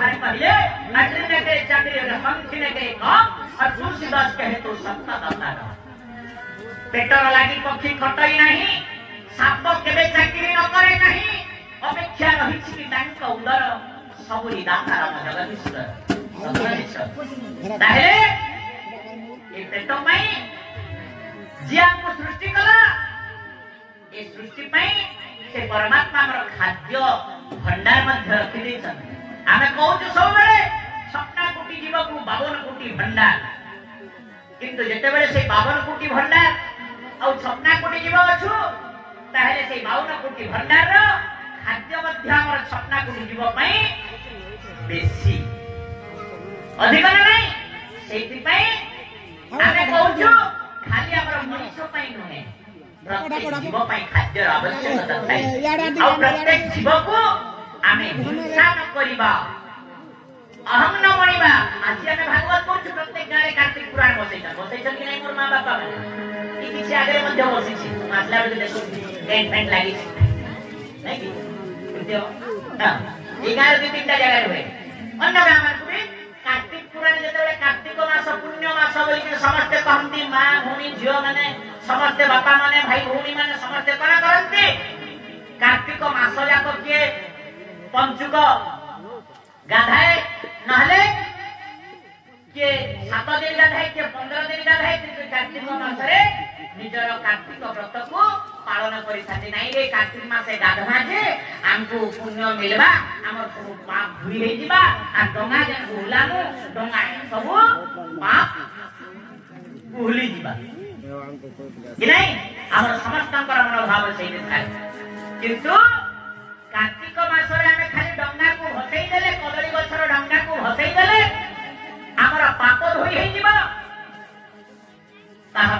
भाई पहले अटरी ने करे चाकरी और पंखी ने करे काम और तुलसीदास कहे तो सत्ता दाता का पेटर लागी पक्षी खटई नहीं साप केबे चाकरी न करे नहीं अपेक्षा रही कि तांक उदर सबुरी दाता राम जगदीश्वर ताहे ए पेट में जिया को सृष्टि कला ए सृष्टि में से परमात्मा हमर खाद्य भंडार मध्य रखि देछन आमे कहू सब बेले सपना कोटी जीव को 52 कोटी भंडार किंतु जेते बेले से 52 कोटी भंडार और सपना कोटी जीव अछु ताहेले से 52 कोटी भंडार रो खाद्य मध्य हमर सपना कोटी जीव पई बेसी अधिक नहीं सेति पई आमे कहू खाली हमर मनुष्य पई नहे प्रत्येक जीव पई खाद्य आवश्यकता थाई और प्रत्येक जीव को आमे हिंसा न करिबा अहम न मणिबा आज आमे भागवत पढछु प्रत्येक गारे कार्तिक पुराण बसैछन कि नै मोर मां बापा ई किछि आगे मध्य बसिछि मासला बेले देखो टेंट पेंट लागि नै कि त्यो हां ई गारे दुई तीनटा जगह रे अन्य ब्राह्मण को भी कार्तिक पुराण जेतेबेले कार्तिक मास पुण्य मास बोली समस्त कहंती मां भूमि झियो माने समस्त बापा माने भाई भूमि माने समस्त करा करंती कार्तिक मास जाक के पंचुक गाधाए नहले के 7 दिन गाधाए के 15 दिन गाधाए कि कार्तिक मास रे निजर कार्तिक व्रत को पालन करि थाते नाही रे कार्तिक मासे गाधवा जे हमको पुण्य मिलबा हमर पाप धुई हे जिबा आ डंगा जे भूलानु डंगा सब पाप भूली जिबा कि नहीं हमर समस्तंकर मनोभाव सही थाए किंतु कार्तिक मास रे हमें खाली डंगा को भसई देले कदली गछर डंगा को भसई देले हमर पाप धुई हे जिबा ताहा